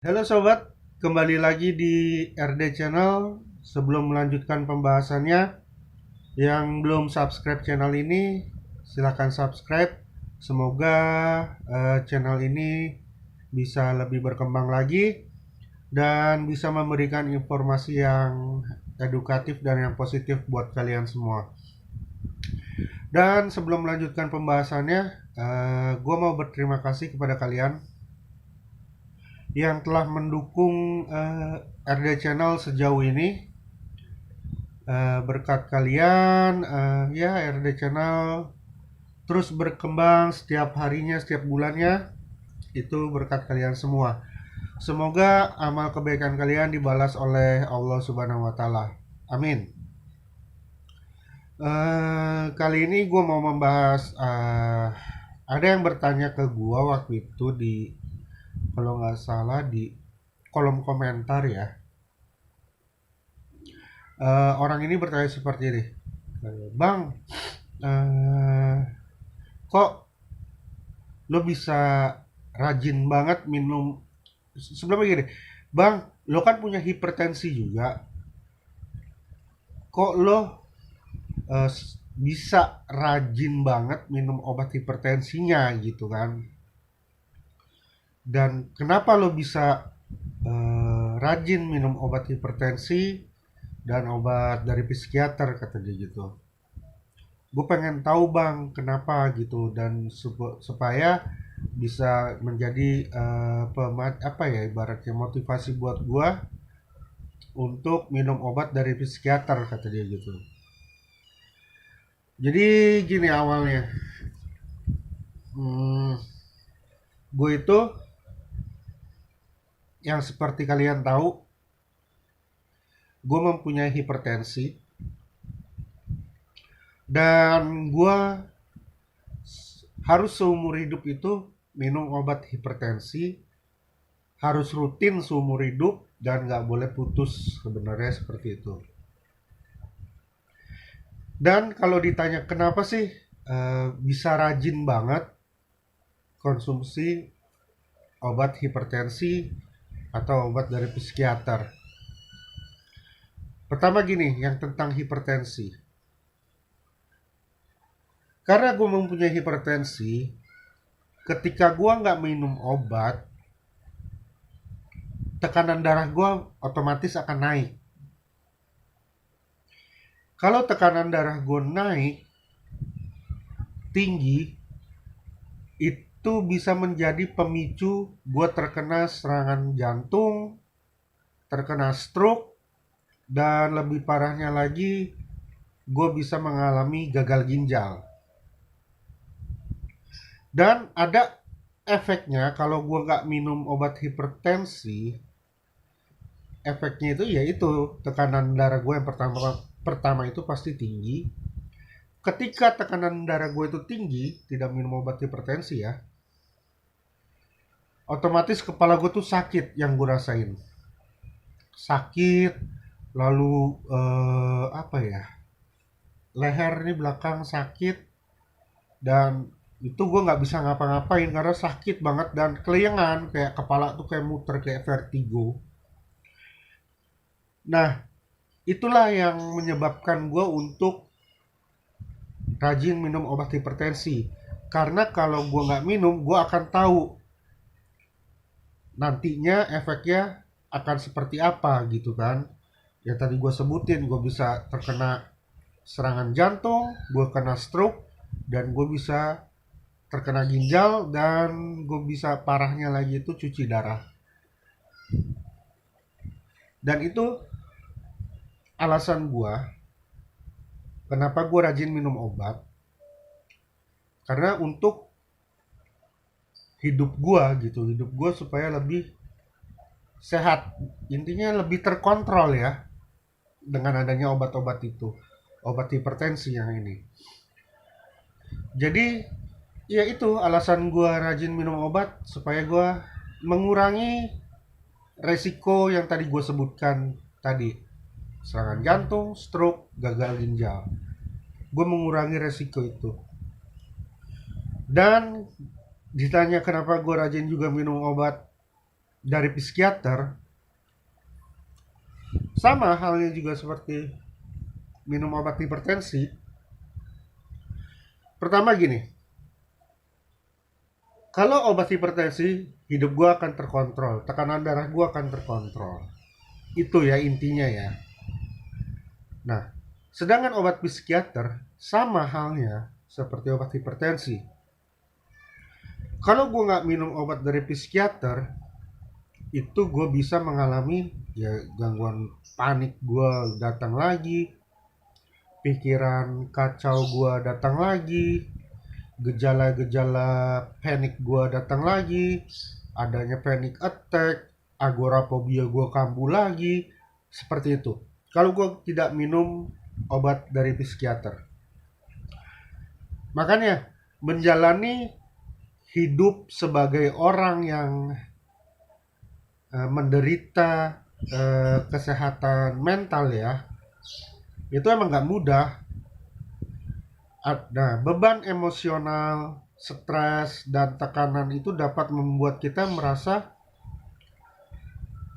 Halo sobat, kembali lagi di RD Channel. Sebelum melanjutkan pembahasannya, yang belum subscribe channel ini, silahkan subscribe. Semoga channel ini bisa lebih berkembang lagi dan bisa memberikan informasi yang edukatif dan yang positif buat kalian semua. Dan sebelum melanjutkan pembahasannya, gue mau berterima kasih kepada kalian yang telah mendukung RD Channel sejauh ini. Berkat kalian, ya RD Channel terus berkembang setiap harinya, setiap bulannya. Itu berkat kalian semua. Semoga amal kebaikan kalian dibalas oleh Allah Subhanahu wa Ta'ala. Amin. Kali ini gue mau membahas, ada yang bertanya ke gue waktu itu di, kalau nggak salah, di kolom komentar ya. Orang ini bertanya seperti ini, Bang, eh, kok lo bisa rajin banget minum. Sebelumnya gini, Bang, lo kan punya hipertensi juga, kok lo bisa rajin banget minum obat hipertensinya gitu kan? Dan kenapa lo bisa rajin minum obat hipertensi dan obat dari psikiater, kata dia gitu. Gue pengen tahu bang kenapa gitu, dan supaya bisa menjadi apa ya, ibaratnya motivasi buat gue untuk minum obat dari psikiater, kata dia gitu. Jadi gini awalnya, hmm, gue itu yang seperti kalian tahu, gue mempunyai hipertensi dan gue harus seumur hidup itu minum obat hipertensi, harus rutin seumur hidup dan nggak boleh putus, sebenarnya seperti itu. Dan kalau ditanya kenapa sih bisa rajin banget konsumsi obat hipertensi atau obat dari psikiater. Pertama gini, yang tentang hipertensi. Karena gue mempunyai hipertensi, ketika gue nggak minum obat, tekanan darah gue otomatis akan naik. Kalau tekanan darah gue naik tinggi, itu bisa menjadi pemicu gue terkena serangan jantung, terkena stroke, dan lebih parahnya lagi, gue bisa mengalami gagal ginjal. Dan ada efeknya kalau gue nggak minum obat hipertensi, efeknya itu yaitu tekanan darah gue yang pertama itu pasti tinggi. Ketika tekanan darah gue itu tinggi, tidak minum obat hipertensi ya, otomatis kepala gue tuh sakit, yang gue rasain sakit. Lalu apa ya, leher ini belakang sakit, dan itu gue nggak bisa ngapa-ngapain karena sakit banget dan keliengan, kayak kepala tuh kayak muter, kayak vertigo. Nah, itulah yang menyebabkan gue untuk rajin minum obat hipertensi. Karena kalau gue nggak minum, gue akan tahu nantinya efeknya akan seperti apa gitu kan. Ya tadi gue sebutin, gue bisa terkena serangan jantung, gue kena stroke, dan gue bisa terkena ginjal, dan gue bisa parahnya lagi itu cuci darah. Dan itu alasan gue kenapa gue rajin minum obat, karena untuk hidup gue gitu, hidup gue supaya lebih sehat, intinya lebih terkontrol ya, dengan adanya obat-obat itu, obat hipertensi yang ini. Jadi ya itu alasan gue rajin minum obat, supaya gue mengurangi resiko yang tadi gue sebutkan tadi, serangan jantung, stroke, gagal ginjal. Gue mengurangi resiko itu. Dan ditanya kenapa gue rajin juga minum obat dari psikiater, sama halnya juga seperti minum obat hipertensi. Pertama gini, kalau obat hipertensi, hidup gue akan terkontrol, tekanan darah gue akan terkontrol. Itu ya intinya ya. Nah, sedangkan obat psikiater sama halnya seperti obat hipertensi. Kalau gue nggak minum obat dari psikiater, itu gue bisa mengalami ya gangguan panik gue datang lagi, pikiran kacau gue datang lagi, gejala-gejala panik gue datang lagi, adanya panic attack, agorafobia gue kambuh lagi, seperti itu. Kalau gue tidak minum obat dari psikiater. Makanya menjalani hidup sebagai orang yang menderita kesehatan mental ya, itu emang nggak mudah. Nah, beban emosional, stres, dan tekanan itu dapat membuat kita merasa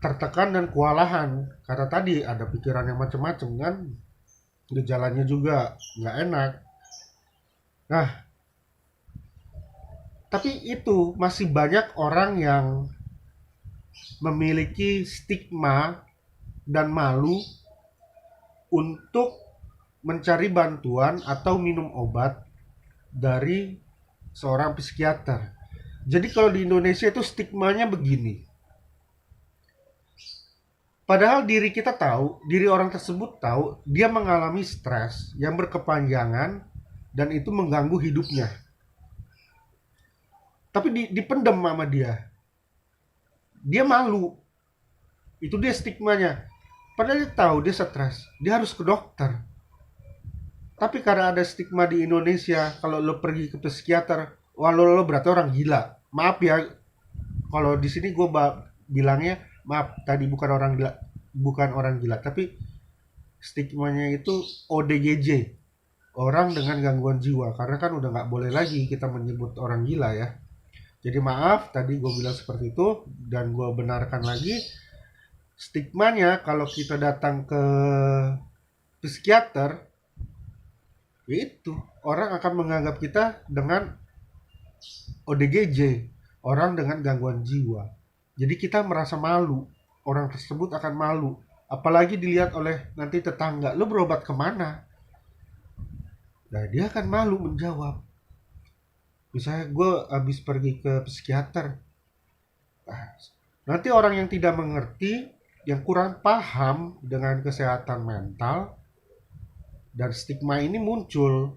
tertekan dan kewalahan. Karena tadi ada pikiran yang macam-macam kan, gejalanya juga nggak enak. Nah, tapi itu masih banyak orang yang memiliki stigma dan malu untuk mencari bantuan atau minum obat dari seorang psikiater. Jadi kalau di Indonesia itu stigmanya begini. Padahal diri kita tahu, diri orang tersebut tahu dia mengalami stres yang berkepanjangan dan itu mengganggu hidupnya. Tapi dipendam sama dia. Dia malu. Itu dia stigmanya. Padahal dia tahu dia stres, dia harus ke dokter. Tapi karena ada stigma di Indonesia, kalau lo pergi ke psikiater, wah lo berarti orang gila. Maaf ya, kalau di sini gue bilangnya, maaf tadi bukan orang gila, tapi stigmanya itu ODGJ, orang dengan gangguan jiwa. Karena kan udah nggak boleh lagi kita menyebut orang gila ya. Jadi maaf tadi gue bilang seperti itu, dan gue benarkan lagi, stigmanya kalau kita datang ke psikiater, itu orang akan menganggap kita dengan ODGJ, orang dengan gangguan jiwa. Jadi kita merasa malu, orang tersebut akan malu, apalagi dilihat oleh nanti tetangga, lo berobat kemana? Nah dia akan malu menjawab. Misalnya gue habis pergi ke psikiater. Nah, nanti orang yang tidak mengerti, yang kurang paham dengan kesehatan mental, dan stigma ini muncul.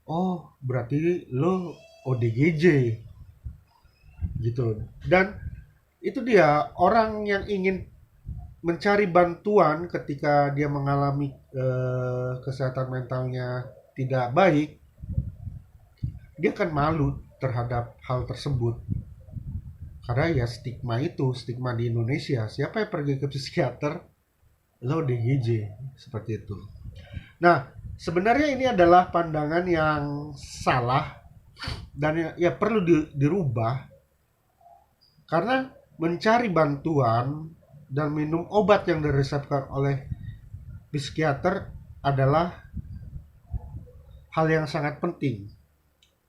Oh, berarti lo ODGJ gitu. Dan itu dia, orang yang ingin mencari bantuan ketika dia mengalami kesehatan mentalnya tidak baik, dia akan malu terhadap hal tersebut. Karena ya stigma di Indonesia. Siapa yang pergi ke psikiater? Lo ODGJ, seperti itu. Nah, sebenarnya ini adalah pandangan yang salah dan ya perlu dirubah, karena mencari bantuan dan minum obat yang diresepkan oleh psikiater adalah hal yang sangat penting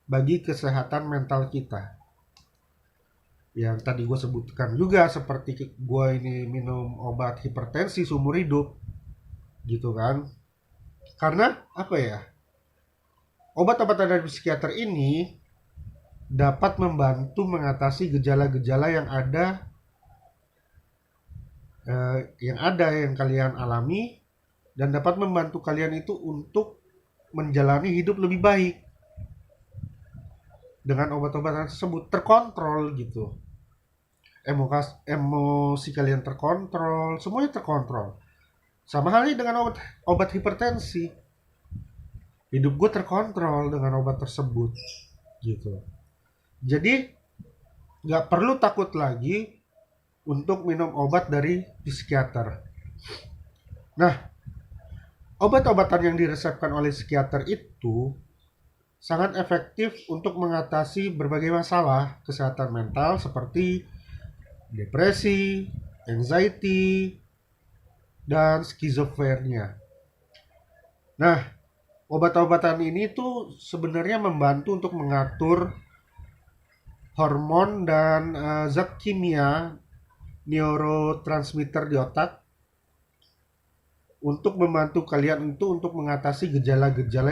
bagi kesehatan mental kita. Yang tadi gue sebutkan juga, seperti gue ini minum obat hipertensi seumur hidup gitu kan. Karena apa ya, obat-obatan dari psikiater ini dapat membantu mengatasi gejala-gejala yang kalian alami, dan dapat membantu kalian itu untuk menjalani hidup lebih baik dengan obat-obatan tersebut, terkontrol gitu. Emosi kalian terkontrol, semuanya terkontrol. Sama halnya dengan obat hipertensi. Hidup gue terkontrol dengan obat tersebut gitu. Jadi nggak perlu takut lagi untuk minum obat dari psikiater. Nah, obat-obatan yang diresepkan oleh psikiater itu sangat efektif untuk mengatasi berbagai masalah kesehatan mental, seperti depresi, anxiety, dan skizofrenia. Nah, obat-obatan ini tuh sebenarnya membantu untuk mengatur hormon dan zat kimia neurotransmitter di otak untuk membantu kalian itu untuk mengatasi gejala-gejala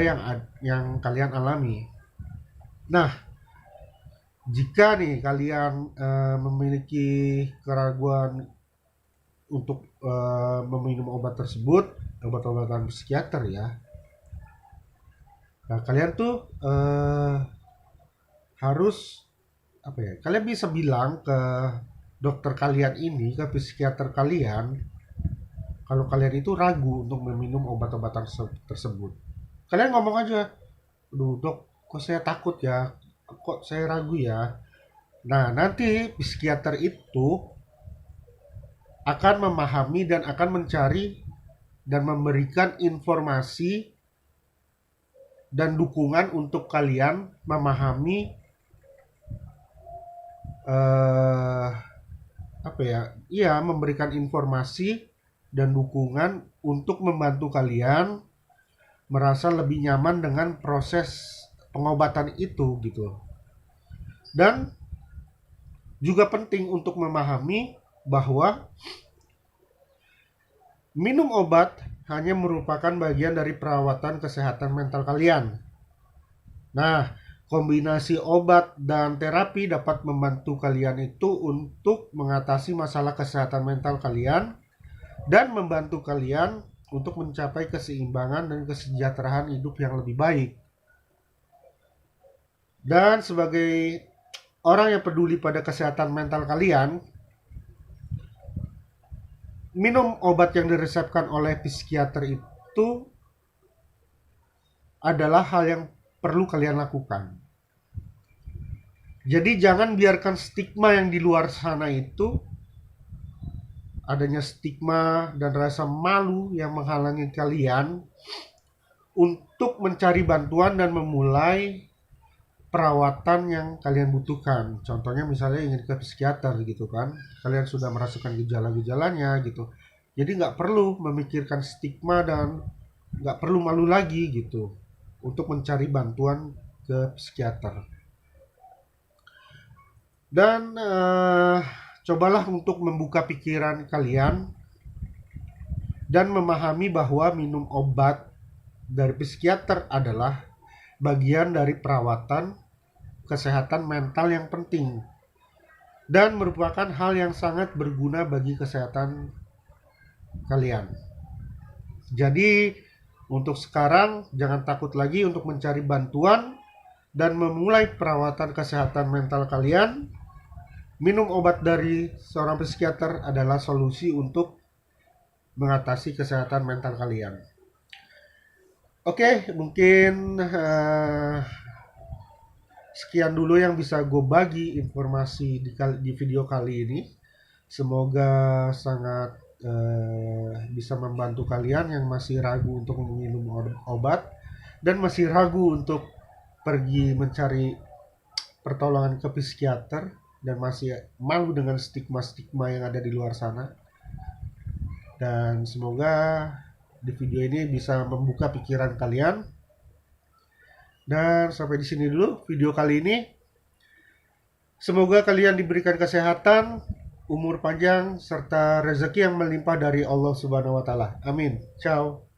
yang kalian alami. Nah, jika nih kalian memiliki keraguan untuk meminum obat tersebut, obat-obatan psikiater ya. Nah, kalian tuh harus apa ya? Kalian bisa bilang ke dokter kalian ini, ke psikiater kalian, kalau kalian itu ragu untuk meminum obat-obatan tersebut. Kalian ngomong aja, "Aduh, Dok, kok saya takut ya? Kok saya ragu ya?" Nah, nanti psikiater itu akan memahami dan akan mencari dan memberikan informasi dan dukungan untuk kalian memahami apa ya? Iya, memberikan informasi dan dukungan untuk membantu kalian merasa lebih nyaman dengan proses pengobatan itu gitu. Dan juga penting untuk memahami bahwa minum obat hanya merupakan bagian dari perawatan kesehatan mental kalian. Nah, kombinasi obat dan terapi dapat membantu kalian itu untuk mengatasi masalah kesehatan mental kalian dan membantu kalian untuk mencapai keseimbangan dan kesejahteraan hidup yang lebih baik. Dan sebagai orang yang peduli pada kesehatan mental kalian, minum obat yang diresepkan oleh psikiater itu adalah hal yang perlu kalian lakukan. Jadi jangan biarkan stigma yang di luar sana itu, adanya stigma dan rasa malu yang menghalangi kalian untuk mencari bantuan dan memulai perawatan yang kalian butuhkan. Contohnya misalnya ingin ke psikiater gitu kan, kalian sudah merasakan gejala-gejalanya gitu. Jadi nggak perlu memikirkan stigma dan nggak perlu malu lagi gitu untuk mencari bantuan ke psikiater. Dan cobalah untuk membuka pikiran kalian dan memahami bahwa minum obat dari psikiater adalah bagian dari perawatan kesehatan mental yang penting dan merupakan hal yang sangat berguna bagi kesehatan kalian. Jadi untuk sekarang jangan takut lagi untuk mencari bantuan dan memulai perawatan kesehatan mental kalian. Minum obat dari seorang psikiater adalah solusi untuk mengatasi kesehatan mental kalian. Oke, mungkin sekian dulu yang bisa gue bagi informasi di video kali ini. Semoga sangat bisa membantu kalian yang masih ragu untuk meminum obat dan masih ragu untuk pergi mencari pertolongan ke psikiater dan masih malu dengan stigma-stigma yang ada di luar sana. Dan semoga di video ini bisa membuka pikiran kalian. Dan sampai di sini dulu video kali ini. Semoga kalian diberikan kesehatan, umur panjang, serta rezeki yang melimpah dari Allah Subhanahu wa Ta'ala. Amin. Ciao.